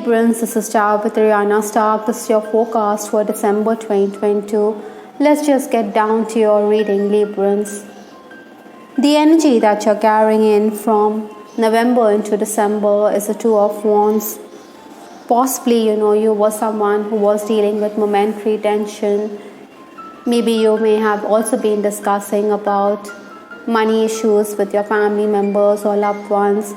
Librans, this is Ciao with Ariana Stark. This is your forecast for December 2022. Let's just get down to your reading, Librans. The energy that you're carrying in from November into December is the Two of Wands. Possibly, you were someone who was dealing with momentary tension. Maybe you may have also been discussing about money issues with your family members or loved ones.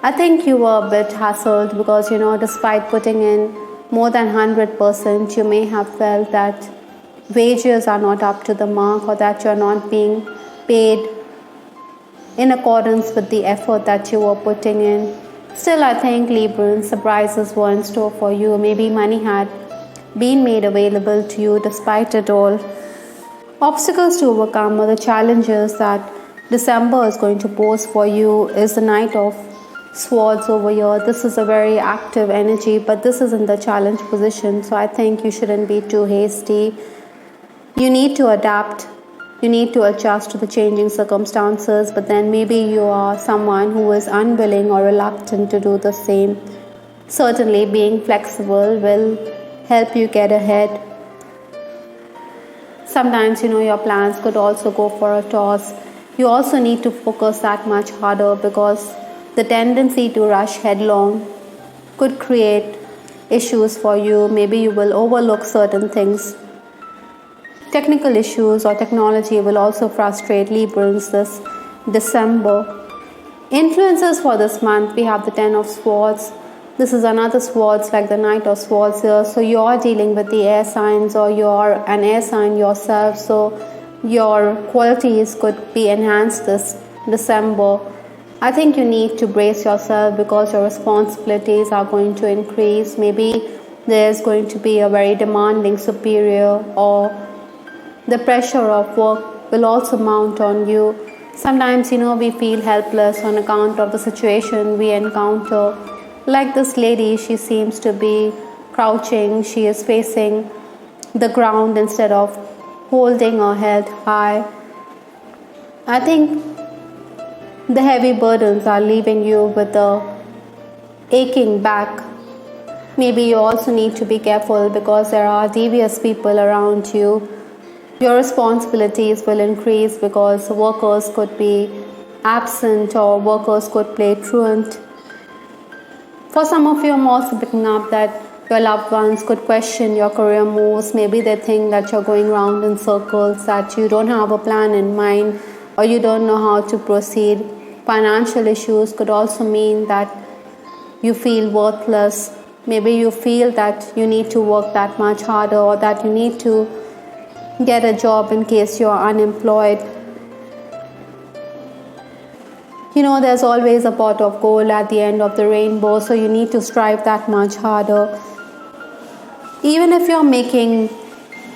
I think you were a bit hassled because, despite putting in more than 100%, you may have felt that wages are not up to the mark or that you're not being paid in accordance with the effort that you were putting in. Still, I think, Libra, surprises were in store for you. Maybe money had been made available to you despite it all. Obstacles to overcome or the challenges that December is going to pose for you is the Knight of Swords over here. This is a very active energy, but this is in the challenge position, so I think you shouldn't be too hasty. You need to adapt, you need to adjust to the changing circumstances, but then maybe you are someone who is unwilling or reluctant to do the same. Certainly being flexible will help you get ahead. Sometimes your plans could also go for a toss. You also need to focus that much harder because the tendency to rush headlong could create issues for you. Maybe you will overlook certain things. Technical issues or technology will also frustrate Librans this December. Influences for this month, we have the Ten of Swords. This is another swords like the Knight of Swords here. So you're dealing with the air signs or you're an air sign yourself. So your qualities could be enhanced this December. I think you need to brace yourself because your responsibilities are going to increase. Maybe there's going to be a very demanding superior or the pressure of work will also mount on you. Sometimes, we feel helpless on account of the situation we encounter. Like this lady, she seems to be crouching. She is facing the ground instead of holding her head high. I think the heavy burdens are leaving you with a aching back. Maybe you also need to be careful because there are devious people around you. Your responsibilities will increase because workers could be absent or workers could play truant. For some of you, I'm also picking up that your loved ones could question your career moves. Maybe they think that you're going round in circles, that you don't have a plan in mind, or you don't know how to proceed. Financial issues could also mean that you feel worthless. Maybe you feel that you need to work that much harder or that you need to get a job in case you're unemployed. There's always a pot of gold at the end of the rainbow, so you need to strive that much harder. Even if you're making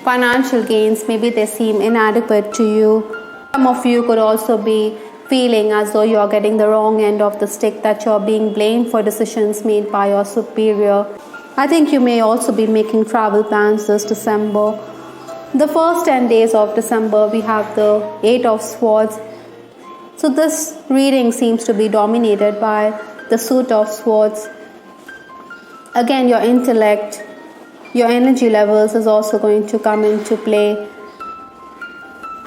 financial gains, maybe they seem inadequate to you. Some of you could also be feeling as though you're getting the wrong end of the stick, that you're being blamed for decisions made by your superior. I think you may also be making travel plans this December. The first 10 days of December, we have the Eight of Swords. So this reading seems to be dominated by the Suit of Swords. Again, your intellect, your energy levels is also going to come into play.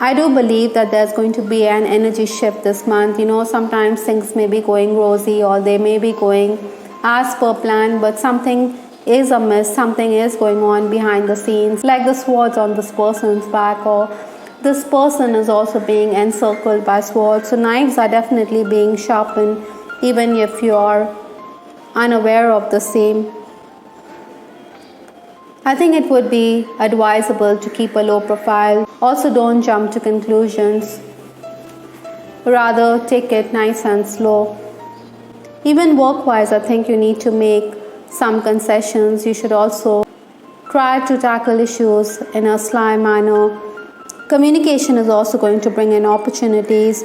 I do believe that there's going to be an energy shift this month. Sometimes things may be going rosy or they may be going as per plan, but something is amiss, something is going on behind the scenes, like the swords on this person's back, or this person is also being encircled by swords. So knives are definitely being sharpened, even if you are unaware of the same. I think it would be advisable to keep a low profile. Also, don't jump to conclusions. Rather, take it nice and slow. Even work-wise, I think you need to make some concessions. You should also try to tackle issues in a sly manner. Communication is also going to bring in opportunities.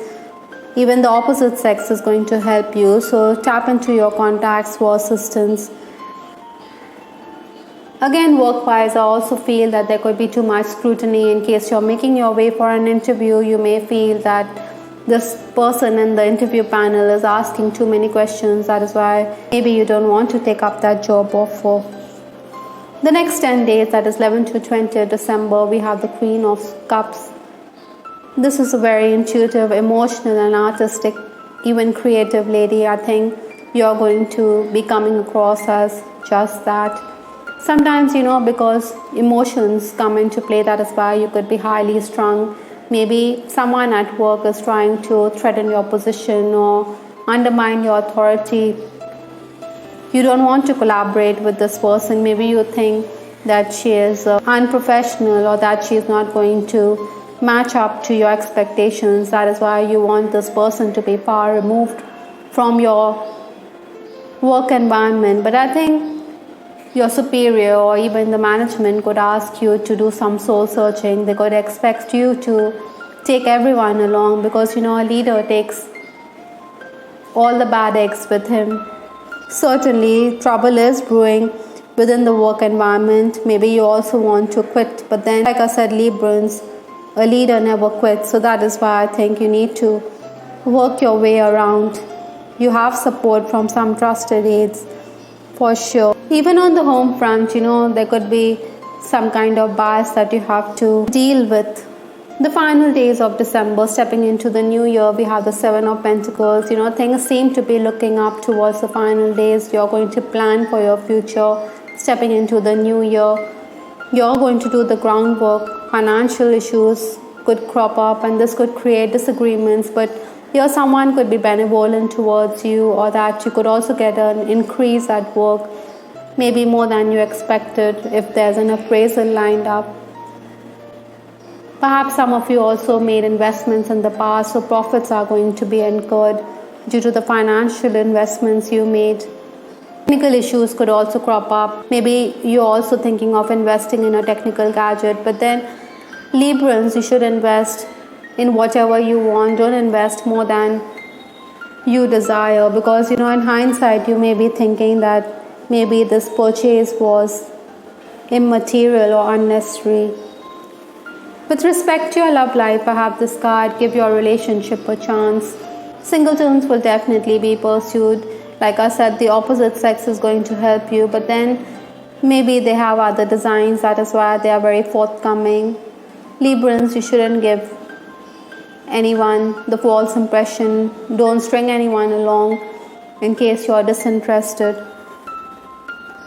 Even the opposite sex is going to help you. So tap into your contacts for assistance. Again, work-wise, I also feel that there could be too much scrutiny in case you're making your way for an interview. You may feel that this person in the interview panel is asking too many questions. That is why maybe you don't want to take up that job offer. The next 10 days, that is 11 to 20 December, we have the Queen of Cups. This is a very intuitive, emotional and artistic, even creative lady. I think you're going to be coming across as just that. Sometimes, because emotions come into play, that is why you could be highly strung. Maybe someone at work is trying to threaten your position or undermine your authority. You don't want to collaborate with this person. Maybe you think that she is unprofessional or that she is not going to match up to your expectations. That is why you want this person to be far removed from your work environment. But I think your superior or even the management could ask you to do some soul searching. They could expect you to take everyone along, because a leader takes all the bad eggs with him. Certainly trouble is brewing within the work environment. Maybe you also want to quit, but then, like I said, Librans, a leader never quits. So that is why I think you need to work your way around. You have support from some trusted aides for sure. Even on the home front, there could be some kind of bias that you have to deal with. The final days of December, stepping into the new year, we have the Seven of Pentacles. Things seem to be looking up towards the final days. You're going to plan for your future. Stepping into the new year, you're going to do the groundwork. Financial issues could crop up and this could create disagreements, but someone could be benevolent towards you, or that you could also get an increase at work, maybe more than you expected if there's an appraisal lined up. Perhaps some of you also made investments in the past, so profits are going to be incurred due to the financial investments you made. Technical issues could also crop up. Maybe you're also thinking of investing in a technical gadget, but then Librans, you should invest in whatever you want. Don't invest more than you desire, because in hindsight you may be thinking that maybe this purchase was immaterial or unnecessary. With respect to your love life, perhaps this card give your relationship a chance. Singletons will definitely be pursued. Like I said, the opposite sex is going to help you, but then maybe they have other designs. That is why they are very forthcoming. Librans, you shouldn't give anyone the false impression. Don't string anyone along in case you're disinterested.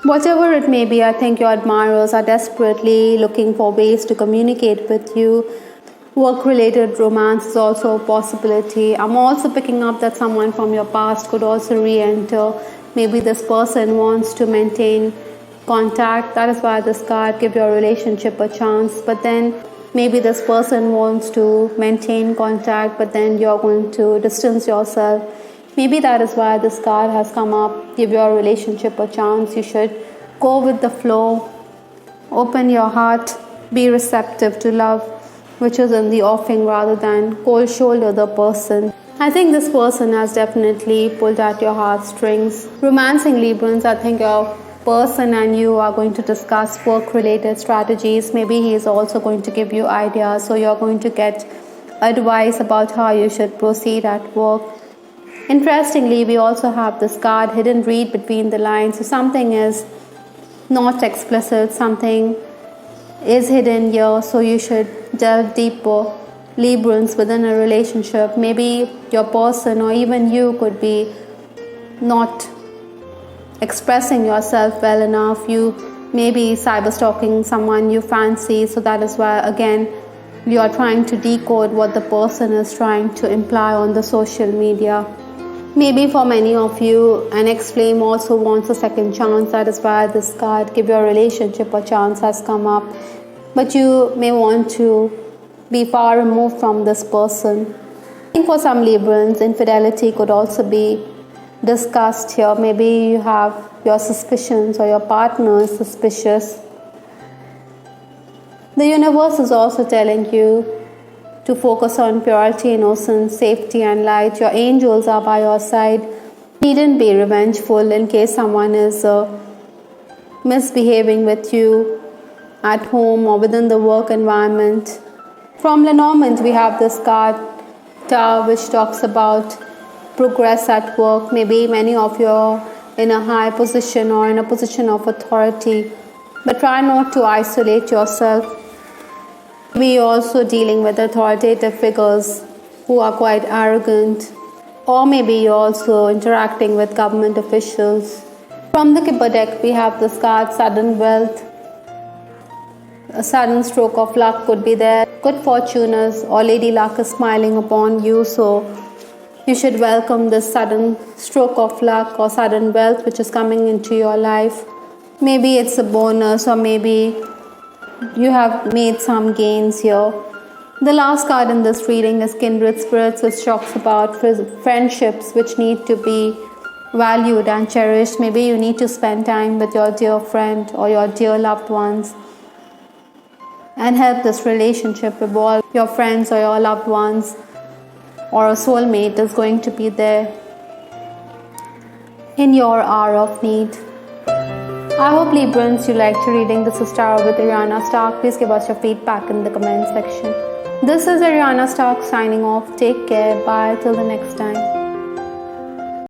Whatever it may be, I think your admirers are desperately looking for ways to communicate with you. Work-related romance is also a possibility. I'm also picking up that someone from your past could also re-enter. Maybe this person wants to maintain contact. That is why this card give your relationship a chance. But then maybe this person wants to maintain contact, but then you're going to distance yourself. Maybe that is why this card has come up. Give your relationship a chance. You should go with the flow. Open your heart. Be receptive to love, which is in the offing, rather than cold shoulder the person. I think this person has definitely pulled at your heartstrings. Romancing Librans, I think your person and you are going to discuss work-related strategies. Maybe he is also going to give you ideas, so you're going to get advice about how you should proceed at work. Interestingly, we also have this card, hidden read between the lines. So something is not explicit, something is hidden here, so you should delve deeper. Librans, within a relationship, maybe your person or even you could be not expressing yourself well enough. You may be cyber stalking someone you fancy, so that is why again you are trying to decode what the person is trying to imply on the social media. Maybe for many of you, an ex-flame also wants a second chance. That is why this card, give your relationship a chance, has come up. But you may want to be far removed from this person. I think for some Librans, infidelity could also be discussed here. Maybe you have your suspicions or your partner is suspicious. The universe is also telling you to focus on purity, innocence, safety and light. Your angels are by your side. Needn't be revengeful in case someone is misbehaving with you at home or within the work environment. From Lenormand, we have this card, Tower, which talks about progress at work. Maybe many of you are in a high position or in a position of authority, but try not to isolate yourself. Maybe you're also dealing with authoritative figures who are quite arrogant, or maybe you're also interacting with government officials. From the Kipper deck, we have this card Sudden Wealth. A sudden stroke of luck could be there. Good fortune is, or Lady Luck is smiling upon you, so you should welcome this sudden stroke of luck or sudden wealth which is coming into your life. Maybe it's a bonus, or maybe you have made some gains here. The last card in this reading is Kindred Spirits, which talks about friendships which need to be valued and cherished. Maybe you need to spend time with your dear friend or your dear loved ones and help this relationship evolve. Your friends or your loved ones or a soulmate is going to be there in your hour of need. I hope Librans you liked reading. This is Tarot with Ariana Stark. Please give us your feedback in the comment section. This is Ariana Stark signing off. Take care. Bye till the next time.